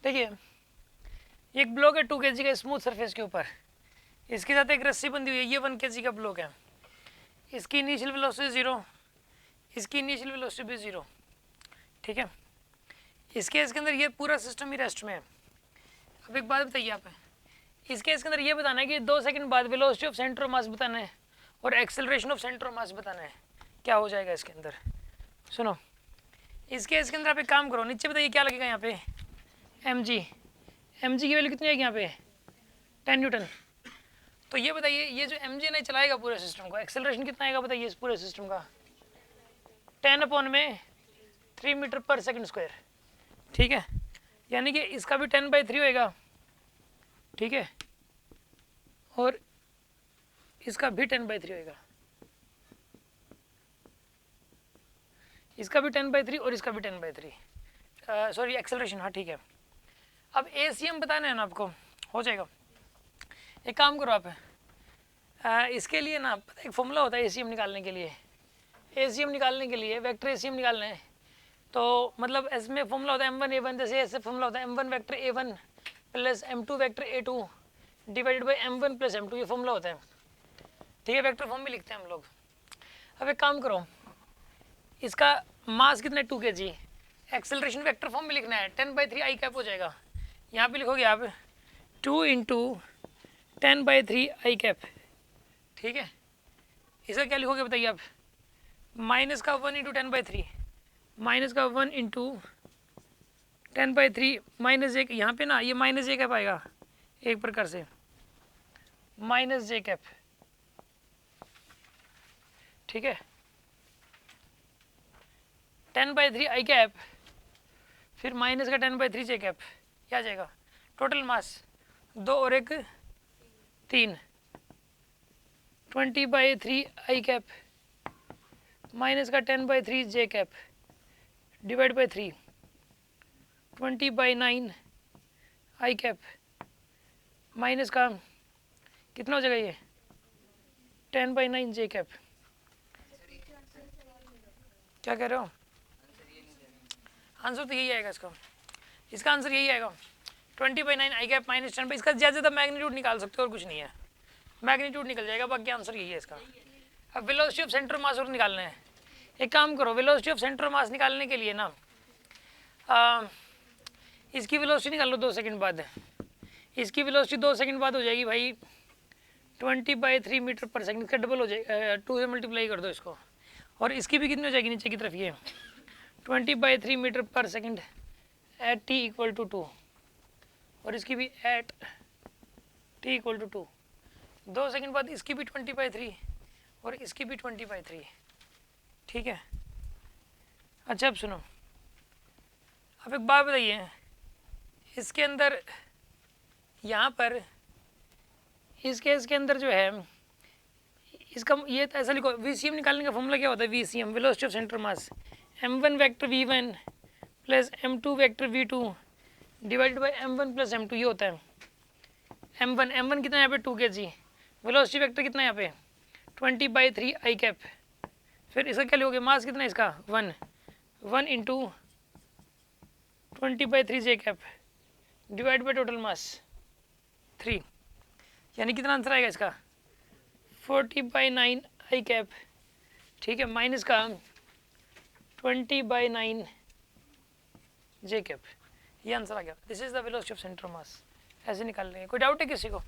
देखिए एक ब्लॉक है 2 kg का स्मूथ सरफेस के ऊपर, इसके साथ एक रस्सी बंधी हुई है, ये 1 kg का ब्लॉक है, इसकी इनिशियल वेलोसिटी 0, इसकी इनिशियल वेलोसिटी भी 0, ठीक है। इस केस के अंदर ये पूरा सिस्टम ही रेस्ट में है। अब एक बात बताइए आप, इस केस के अंदर ये बताना है कि 2 सेकंड बाद velocity of centre of mass बताना है और acceleration of centre of mass बताना है, क्या हो जाएगा इसके अंदर। सुनो, इस केस के अंदर आप एक काम करो, नीचे बताइए क्या लगेगा यहाँ पे, mg की वैल्यू कितनी आएगी यहाँ पे 10 न्यूटन। तो ये बताइए ये जो mg नहीं चलाएगा पूरे सिस्टम को, एक्सेलरेशन कितना आएगा बताइए इस पूरे सिस्टम का 10/3 मीटर पर सेकंड स्क्वायर, ठीक है। यानी कि इसका भी 10/3 होएगा, ठीक है, और इसका भी 10/3 होएगा, इसका भी 10/3 और इसका भी 10/3, सॉरी एक्सेलरेशन, हाँ ठीक है। अब ACM बताना है ना आपको, हो जाएगा। एक काम करो आप, इसके लिए ना पता एक फॉर्मूला होता है ACM निकालने के लिए, ACM निकालने के लिए वेक्टर ACM निकालना है तो मतलब इसमें फॉर्मूला होता है M1 A1, जैसे ऐसे फॉर्मूला होता है M1 vector A1 plus M2 vector A2 divided by M1 plus M2, ये फॉर्मूला होता है, ठीक है। वेक्टर फॉर्म में लिखते हैं हम लोग। अब एक काम करो, इसका मास कितना है 2 kg, एक्सेलरेशन वेक्टर फॉर्म में लिखना है 10/3 आई कैप हो जाएगा। यहाँ पे लिखोगे आप 2 × 10/3 आई कैप, ठीक है। इसका क्या लिखोगे बताइए आप, माइनस का 1 × 10/3, माइनस का 1 × 10/3 माइनस एक, यहाँ पे ना ये माइनस जे कैप आएगा एक प्रकार से, माइनस जे कैप, ठीक है। 10/3 आई कैप फिर माइनस का 10/3 जे कैप, क्या आ जाएगा टोटल मास 2 और 1 3, 20/3 आई कैप माइनस का 10/3 J cap divide by 3, 20/9 I cap minus का कितना हो जाएगा ये 10/9 जे कैप। क्या कह रहे हो, आंसर तो यही आएगा इसका आंसर यही आएगा 20/9 आई कैप माइनस 10, इसका ज़्यादा मैग्नीट्यूड निकाल सकते हो और कुछ नहीं है, मैग्नीट्यूड निकल जाएगा, बाकी आंसर यही है इसका। अब वेलोसिटी ऑफ सेंटर मास और निकालना है। एक काम करो, वेलोसिटी ऑफ सेंटर मास निकालने के लिए ना इसकी वेलोसिटी निकाल लो 2 सेकंड बाद, इसकी वेलोसिटी 2 सेकंड बाद हो जाएगी भाई 20/3 मीटर पर सेकंड, इसका डबल हो जाएगा, 2 से मल्टीप्लाई कर दो इसको, और इसकी भी कितनी हो जाएगी नीचे की तरफ ये 20/3 मीटर पर सेकंड एट t = 2, और इसकी भी एट t = 2। 2 सेकंड बाद इसकी भी 20/3 और इसकी भी 20/3, ठीक है। अच्छा अब सुनो, अब एक बात बताइए, इसके अंदर यहाँ पर इस केस के अंदर जो है इसका ये ऐसा लिखो, VCM निकालने का फॉर्मूला क्या होता है, VCM velocity of centre mass M1 vector V1 plus M2 vector V2 divided by M1 plus M2, ये होता है M1 कितना है यहाँ पे 2 kg, वेलोसिटी वेक्टर कितना है यहाँ पे 20/3 आई कैप, फिर इसका क्या लिखोगे मास कितना है इसका 1 × 20/3 J cap divide by total mass 3, यानी कितना आंसर आएगा इसका 40/9 आई कैप, ठीक है, माइनस का 20/9 जे कैप, ये आंसर आ गया। This is the velocity of centre mass, ऐसे निकाल लेंगे। कोई डाउट है किसी को?